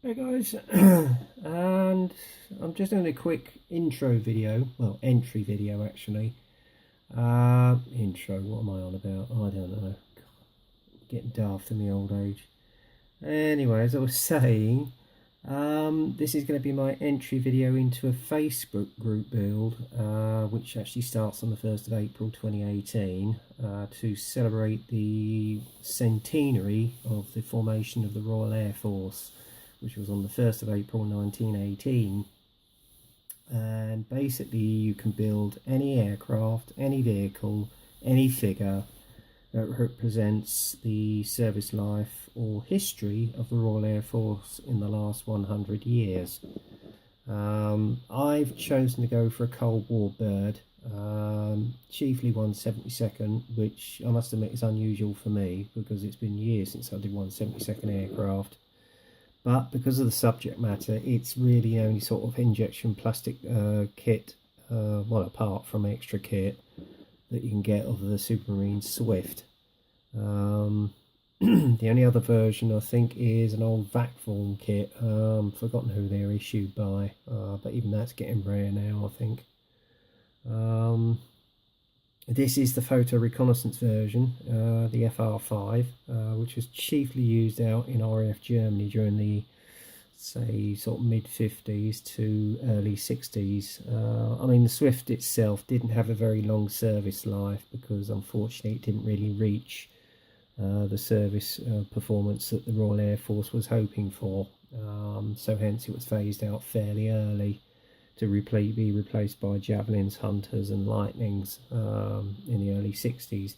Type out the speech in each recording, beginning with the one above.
Hey guys, and I'm just doing a quick intro video, well, entry video actually. Intro, what am I on about? I don't know. Getting daft in the old age. Anyway, as I was saying, this is going to be my entry video into a Facebook group build, which actually starts on the 1st of April 2018 to celebrate the centenary of the formation of the Royal Air Force, which was on the 1st of April 1918. And basically you can build any aircraft, any vehicle, any figure that represents the service life or history of the Royal Air Force in the last 100 years. I've chosen to go for a Cold War bird, chiefly 172nd, which I must admit is unusual for me because it's been years since I did 172nd aircraft. But because of the subject matter, it's really the only sort of injection plastic kit, well, apart from extra kit, that you can get of the Supermarine Swift. The only other version I think is an old VAC-form kit. Forgotten who they're issued by, but even that's getting rare now, I think. This is the photo reconnaissance version, the FR5, which was chiefly used out in RAF Germany during the, say, sort of mid-50s to early 60s. I mean, the Swift itself didn't have a very long service life because, unfortunately, it didn't really reach the service performance that the Royal Air Force was hoping for. So hence it was phased out fairly early to be replaced by Javelins, Hunters and Lightnings in the early 60s.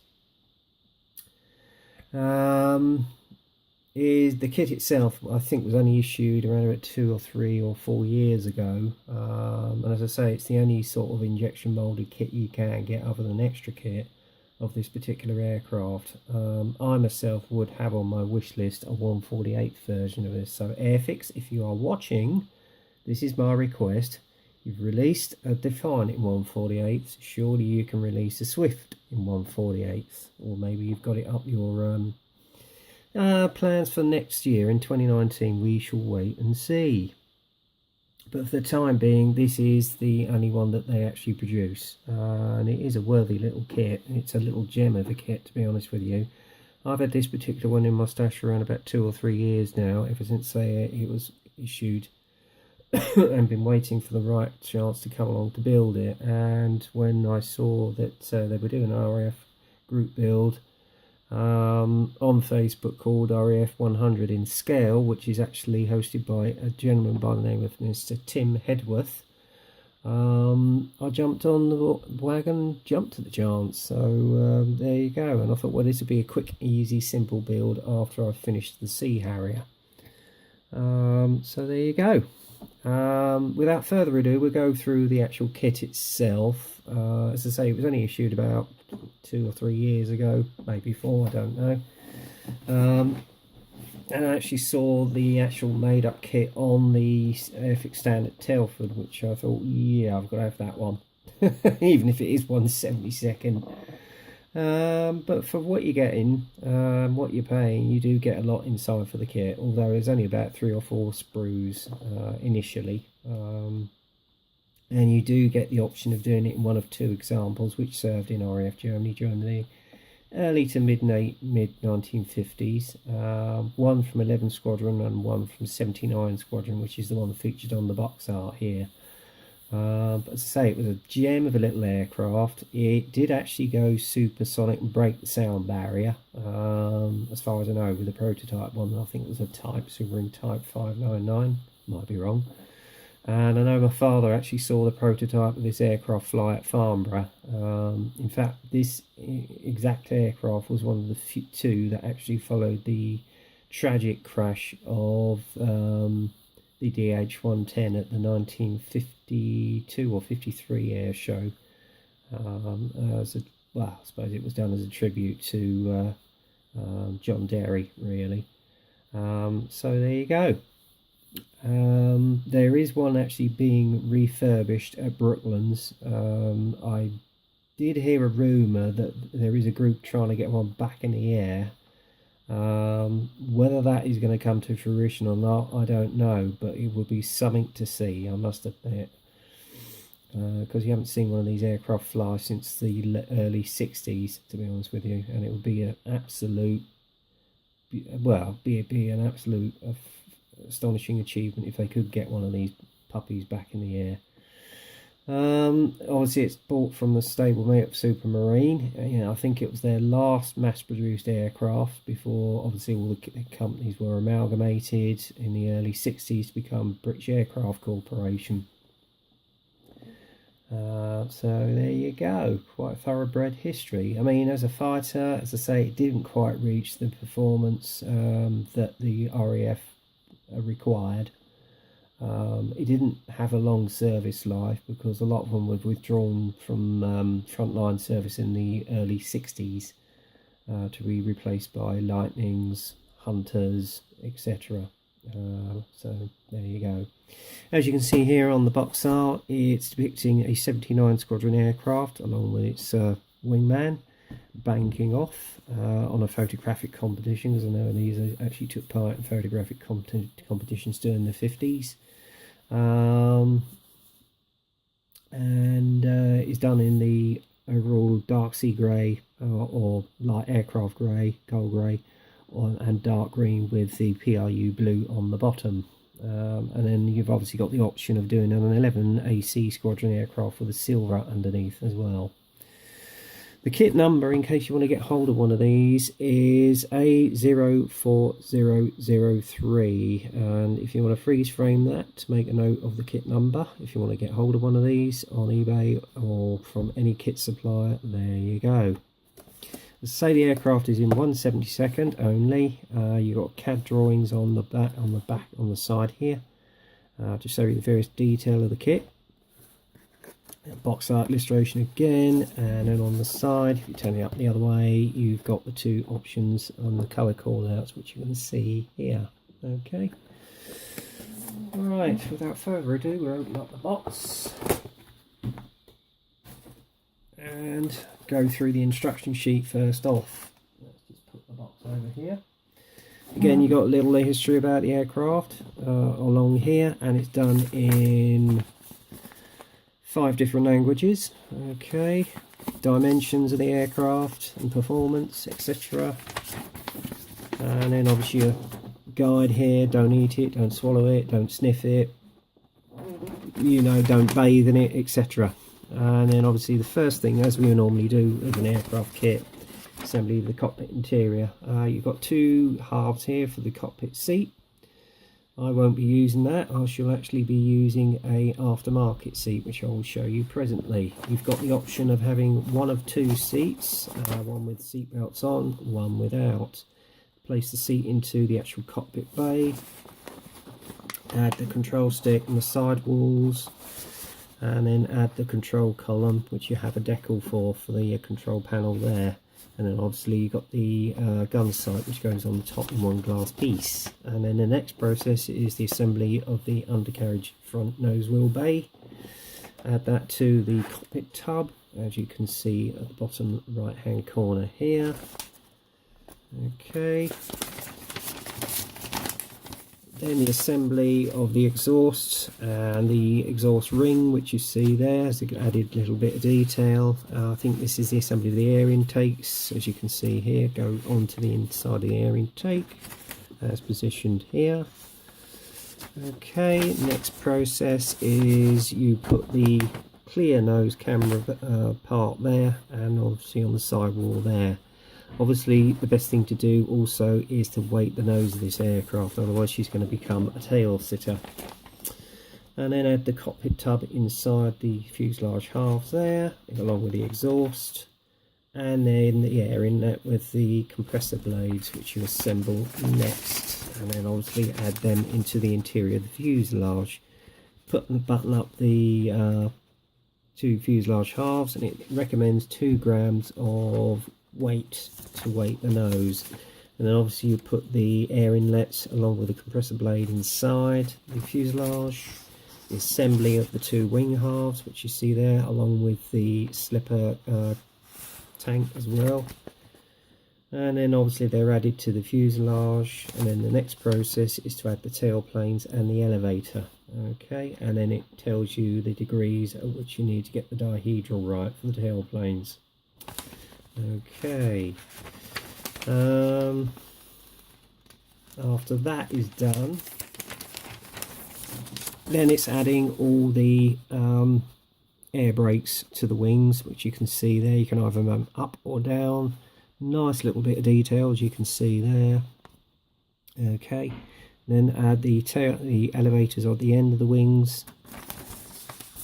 The kit itself, I think, was only issued around about 2 or 3 or 4 years ago. And as I say, it's the only sort of injection moulded kit you can get other than extra kit of this particular aircraft. I myself would have on my wish list a 148th version of this. So Airfix, if you are watching, this is my request. You've released a Defiant in 148th, surely you can release a Swift in 148th, or maybe you've got it up your plans for next year in 2019. We shall wait and see. But for the time being, this is the only one that they actually produce, and it is a worthy little kit. It's a little gem of a kit, to be honest with you. I've had this particular one in my stash around about 2 or 3 years now, ever since it was issued. And been waiting for the right chance to come along to build it. And when I saw that they were doing an RAF group build on Facebook called RAF 100 inscale, which is actually hosted by a gentleman by the name of Mr. Tim Hedworth, I jumped on the wagon, jumped at the chance. So there you go. And I thought, well, this would be a quick, easy, simple build after I finished the Sea Harrier. So there you go. Without further ado, we'll go through the actual kit itself. As I say, it was only issued about 2 or 3 years ago, maybe 4, I don't know. And I actually saw the actual made-up kit on the Airfix stand at Telford, which I thought, yeah, I've got to have that one, even if it is 172nd. But for what you're getting, what you're paying, you do get a lot inside for the kit, although there's only about 3 or 4 sprues initially. And you do get the option of doing it in one of 2 examples, which served in RAF Germany during the early to mid-1950s. One from 11 Squadron and one from 79 Squadron, which is the one featured on the box art here. But as I say, it was a gem of a little aircraft. It did actually go supersonic and break the sound barrier, as far as I know, with the prototype one. I think it was a Supermarine Type 599, might be wrong. And I know my father actually saw the prototype of this aircraft fly at Farnborough. In fact, this exact aircraft was one of the 2 that actually followed the tragic crash of the DH-110 at the 1952 or 53 air show. Well, I suppose it was done as a tribute to John Derry, really. So there you go. There is one actually being refurbished at Brooklands. I did hear a rumour that there is a group trying to get one back in the air. Whether that is going to come to fruition or not, I don't know, but it would be something to see, I must admit, because you haven't seen one of these aircraft fly since the early 60s, to be honest with you, and it would be an absolute, well, be an absolute astonishing achievement if they could get one of these puppies back in the air. Obviously it's bought from the stablemate of Supermarine. I think it was their last mass-produced aircraft before obviously all the companies were amalgamated in the early 60s to become British Aircraft Corporation. So there you go, quite thoroughbred history. I mean, as a fighter, as I say, it didn't quite reach the performance that the RAF required. It didn't have a long service life because a lot of them were withdrawn from frontline service in the early 60s to be replaced by Lightnings, Hunters, etc. So there you go. As you can see here on the box art, it's depicting a 79 Squadron aircraft along with its wingman banking off on a photographic competition, because I know these actually took part in photographic competitions during the 50s. And it's done in the overall dark sea grey or light aircraft grey, coal grey, and dark green with the PRU blue on the bottom. And then you've obviously got the option of doing an 11 AC Squadron aircraft with a silver underneath as well. The kit number, in case you want to get hold of one of these, is A04003, and if you want to freeze frame that, make a note of the kit number. If you want to get hold of one of these on eBay or from any kit supplier, there you go. As I say, the aircraft is in 1/72 only. You've got CAD drawings on the back, on the side here, to show you the various detail of the kit. Box art illustration again, and then on the side, if you turn it up the other way, you've got the two options on the colour callouts, which you can see here. Okay. Alright, without further ado, we'll open up the box and go through the instruction sheet first off. Let's just put the box over here. Again, you've got a little history about the aircraft along here, and it's done in 5 different languages. Okay, dimensions of the aircraft and performance, etc. And then obviously a guide here: don't eat it, don't swallow it, don't sniff it, don't bathe in it, etc. And then obviously the first thing, as we normally do with an aircraft kit, assembly of the cockpit interior. You've got 2 halves here for the cockpit seat. I won't be using that. I shall actually be using a aftermarket seat, which I will show you presently. You've got the option of having one of 2 seats, one with seat belts on, one without. Place the seat into the actual cockpit bay, add the control stick and the side walls, and then add the control column, which you have a decal for the control panel there. And then obviously you've got the gun sight, which goes on the top in one glass piece. And then the next process is the assembly of the undercarriage front nose wheel bay. Add that to the cockpit tub, as you can see at the bottom right hand corner here. Okay. Then the assembly of the exhaust and the exhaust ring, which you see there, has an added little bit of detail. I think this is the assembly of the air intakes, as you can see here, go onto the inside of the air intake, as positioned here. Okay, next process is you put the clear nose camera part there, and obviously on the sidewall there. Obviously the best thing to do also is to weight the nose of this aircraft, otherwise she's going to become a tail sitter. And then add the cockpit tub inside the fuselage halves there, along with the exhaust, and then the air inlet with the compressor blades, which you assemble next. And then obviously add them into the interior of the fuselage. Button up the 2 fuselage halves, and it recommends 2 grams of weight to weight the nose. And then obviously you put the air inlets along with the compressor blade inside the fuselage. The assembly of the 2 wing halves, which you see there, along with the slipper tank as well. And then obviously they're added to the fuselage, and then the next process is to add the tail planes and the elevator. Okay, and then it tells you the degrees at which you need to get the dihedral right for the tail planes. Okay, after that is done, then it's adding all the air brakes to the wings, which you can see there. You can either move up or down. Nice little bit of detail, as you can see there. Okay, then add the elevators at the end of the wings,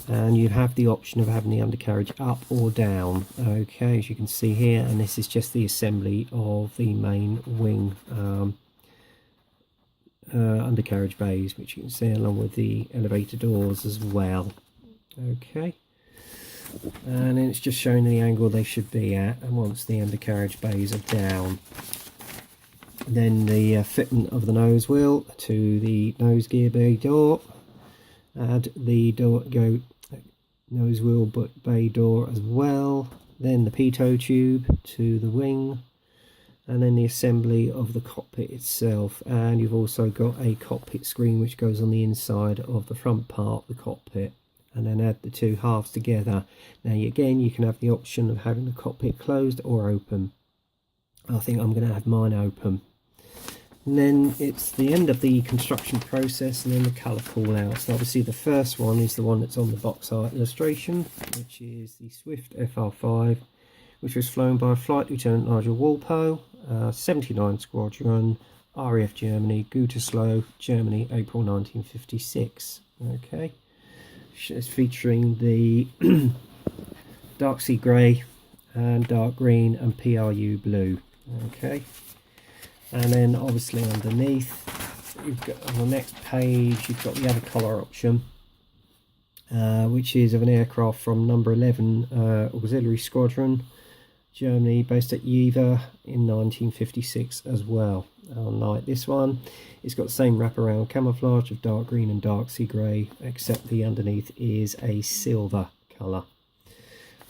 and you have the option of having the undercarriage up or down. Okay, as you can see here, and this is just the assembly of the main wing undercarriage bays, which you can see along with the elevator doors as well. Okay, and then it's just showing the angle they should be at, and once the undercarriage bays are down, then the fitment of the nose wheel to the nose gear bay door, add the nose wheel bay door as well, then the pitot tube to the wing, and then the assembly of the cockpit itself. And you've also got a cockpit screen which goes on the inside of the front part of the cockpit, and then add the two halves together. Now again, you can have the option of having the cockpit closed or open. I think I'm going to have mine open. And then it's the end of the construction process, and then the colour call outs. Obviously the first one is the one that's on the box art illustration, which is the Swift FR5, which was flown by Flight Lieutenant Nigel Walpole, 79 Squadron, RAF Germany, Gütersloh, Germany, April 1956. Okay, it's featuring the dark sea grey and dark green and PRU blue. Okay, and then obviously underneath, you've got on the next page, you've got the other colour option, which is of an aircraft from number 11 Auxiliary Squadron, Germany, based at Jever in 1956 as well. Unlike this one, it's got the same wraparound camouflage of dark green and dark sea grey, except the underneath is a silver colour.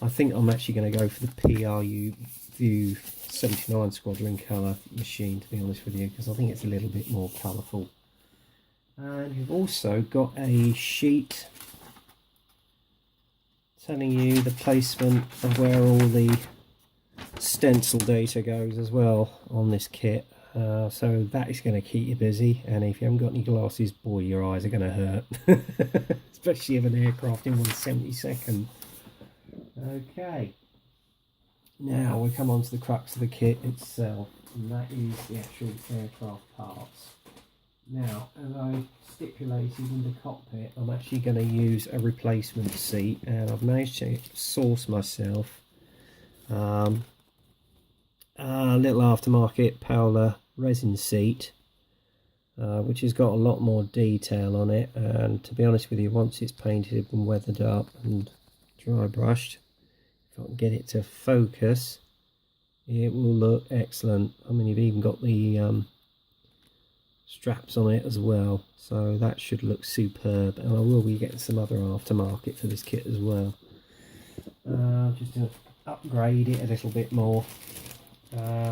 I think I'm actually going to go for the PRU View 79 Squadron colour machine, to be honest with you, because I think it's a little bit more colourful. And you've also got a sheet telling you the placement of where all the stencil data goes as well on this kit. So that is going to keep you busy, and if you haven't got any glasses, boy, your eyes are going to hurt. Especially of an aircraft in 1/72. Okay, now we come on to the crux of the kit itself, and that is the actual aircraft parts. Now, as I stipulated in the cockpit, I'm actually going to use a replacement seat, and I've managed to source myself a little aftermarket Paola resin seat, which has got a lot more detail on it, and to be honest with you, once it's painted and weathered up and dry brushed, if I can get it to focus, it will look excellent. I mean, you've even got the straps on it as well, so that should look superb, and I will be getting some other aftermarket for this kit as well, just to upgrade it a little bit more.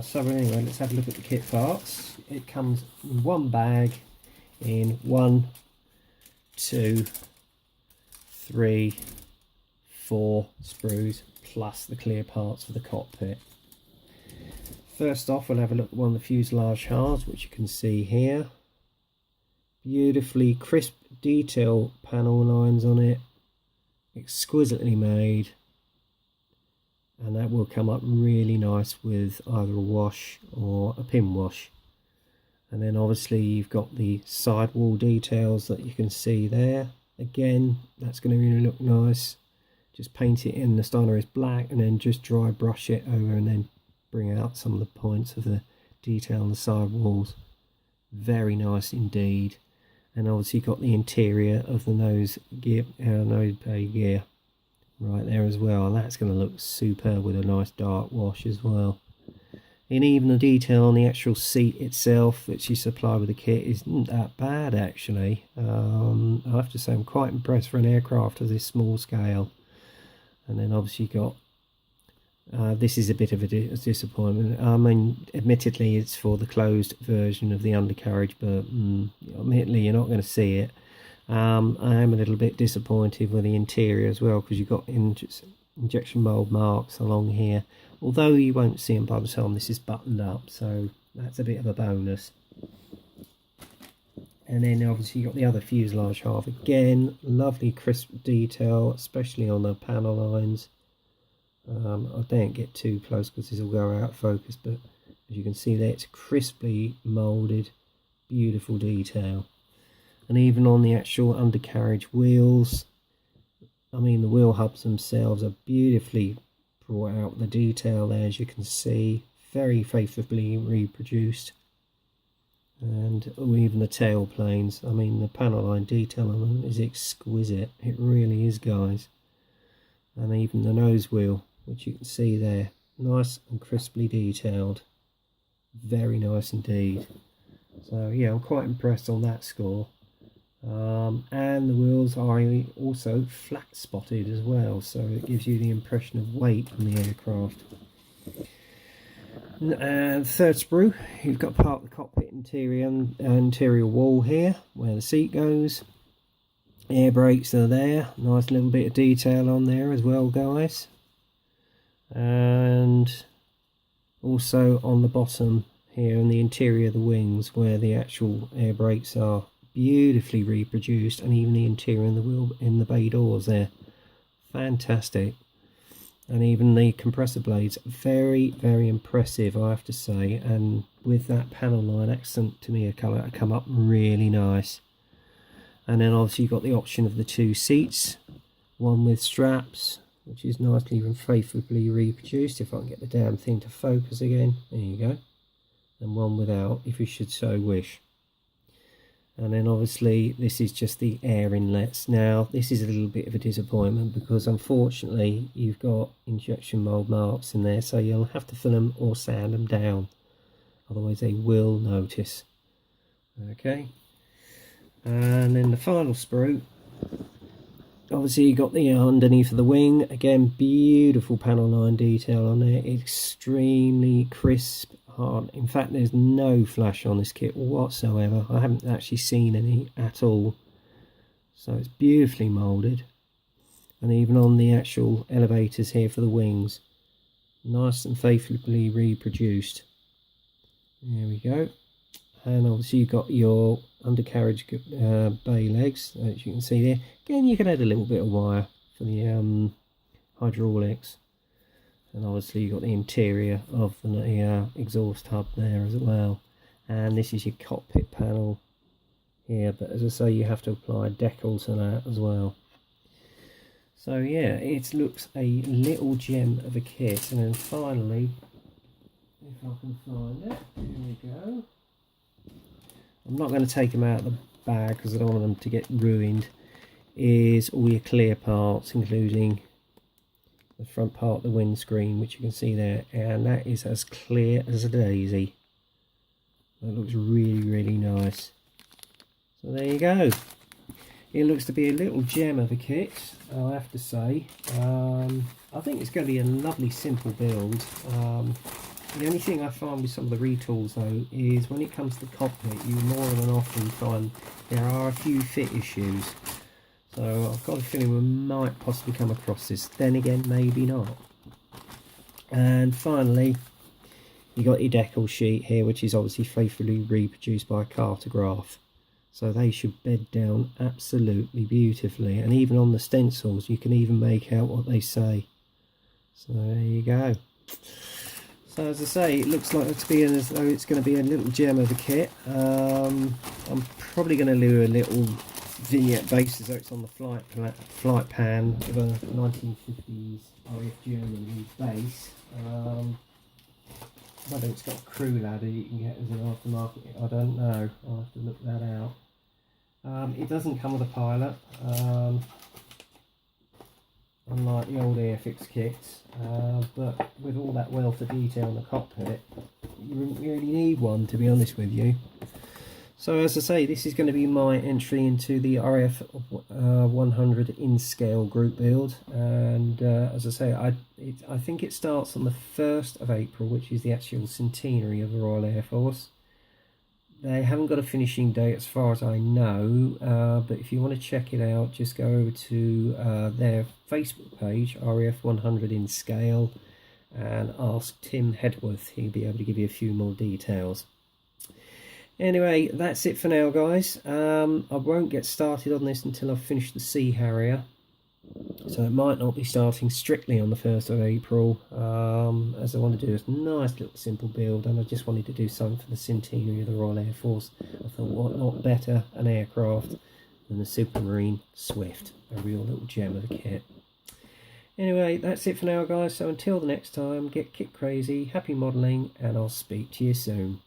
So anyway, let's have a look at the kit parts. It comes in one bag in 1, 2, 3, 4 sprues plus the clear parts for the cockpit. First off, we'll have a look at one of the fuselage halves, which you can see here. Beautifully crisp detail panel lines on it, exquisitely made, and that will come up really nice with either a wash or a pin wash. And then obviously you've got the sidewall details that you can see there. Again, that's going to really look nice. Just paint it in the Styler's black and then just dry brush it over, and then bring out some of the points of the detail on the sidewalls. Very nice indeed. And obviously you've got the interior of the nose bay gear right there as well, and that's going to look superb with a nice dark wash as well. And even the detail on the actual seat itself, which you supply with the kit, isn't that bad actually. I have to say I'm quite impressed for an aircraft of this small scale. And then obviously you've got This is a bit of a disappointment. I mean, admittedly, it's for the closed version of the undercarriage, but admittedly, you're not going to see it. I am a little bit disappointed with the interior as well, because you've got injection mould marks along here, although you won't see them by the time this is buttoned up, so that's a bit of a bonus. And then obviously you've got the other fuselage half. Again, lovely crisp detail, especially on the panel lines. I don't get too close because this will go out of focus, but as you can see there, it's crisply moulded, beautiful detail. And even on the actual undercarriage wheels, I mean, the wheel hubs themselves are beautifully brought out. The detail there, as you can see, very faithfully reproduced. And even the tail planes, I mean, the panel line detail on them is exquisite. It really is, guys. And even the nose wheel, which you can see there, nice and crisply detailed. Very nice indeed. So yeah, I'm quite impressed on that score. And the wheels are also flat spotted as well, so it gives you the impression of weight on the aircraft. And third sprue, you've got part of the cockpit interior and interior wall here where the seat goes. Air brakes are there, nice little bit of detail on there as well, guys. And also on the bottom here in the interior of the wings where the actual air brakes are, beautifully reproduced, and even the interior in the wheel in the bay doors there, fantastic. And even the compressor blades, very, very impressive, I have to say. And with that panel line accent to me, a colour come up really nice. And then obviously you've got the option of the two seats, one with straps, which is nicely and faithfully reproduced. If I can get the damn thing to focus again, there you go. And one without, if you should so wish. And then obviously this is just the air inlets. Now this is a little bit of a disappointment because unfortunately you've got injection mould marks in there, so you'll have to fill them or sand them down, otherwise they will notice. Okay, and then the final sprue, obviously you got the underneath of the wing. Again, beautiful panel line detail on there, extremely crisp, hard. In fact, there's no flash on this kit whatsoever. I haven't actually seen any at all, so it's beautifully moulded. And even on the actual elevators here for the wings, nice and faithfully reproduced. There we go. And obviously you've got your undercarriage bay legs, as you can see there. Again, you can add a little bit of wire for the hydraulics. And obviously you've got the interior of the exhaust hub there as well. And this is your cockpit panel here, but as I say, you have to apply a decal to that as well. So yeah, it looks a little gem of a kit. And then finally, if I can find it, here we go. I'm not going to take them out of the bag because I don't want them to get ruined. Is all your clear parts, including the front part of the windscreen, which you can see there, and that is as clear as a daisy. That looks really, really nice. So there you go. It looks to be a little gem of a kit, I have to say. I think it's going to be a lovely simple build. The only thing I find with some of the retools though is when it comes to the cockpit, you more than often find there are a few fit issues. So I've got a feeling we might possibly come across this. Then again, maybe not. And finally, you got your decal sheet here, which is obviously faithfully reproduced by a cartograph. So they should bed down absolutely beautifully. And even on the stencils, you can even make out what they say. So there you go. So as I say, it looks like it's being as though it's going to be a little gem of a kit. I'm probably going to do a little vignette base as though it's on the flight pan with a 1950s RAF German base. Whether it's got a crew ladder you can get as an aftermarket, I don't know. I'll have to look that out. It doesn't come with a pilot, unlike the old Airfix kits, but with all that wealth of detail in the cockpit, you wouldn't really need one, to be honest with you. So as I say, this is going to be my entry into the RAF 100 in scale group build, and as I say, I think it starts on the 1st of April, which is the actual centenary of the Royal Air Force. They haven't got a finishing date as far as I know, but if you want to check it out, just go over to their Facebook page, RAF 100 in scale, and ask Tim Hedworth. He'll be able to give you a few more details. Anyway, that's it for now, guys. I won't get started on this until I've finished the Sea Harrier, so it might not be starting strictly on the 1st of April, as I want to do a nice little simple build, and I just wanted to do something for the centenary of the Royal Air Force. I thought, what not better an aircraft than the Supermarine Swift, a real little gem of a kit. Anyway, that's it for now, guys, so until the next time, get kit crazy, happy modelling, and I'll speak to you soon.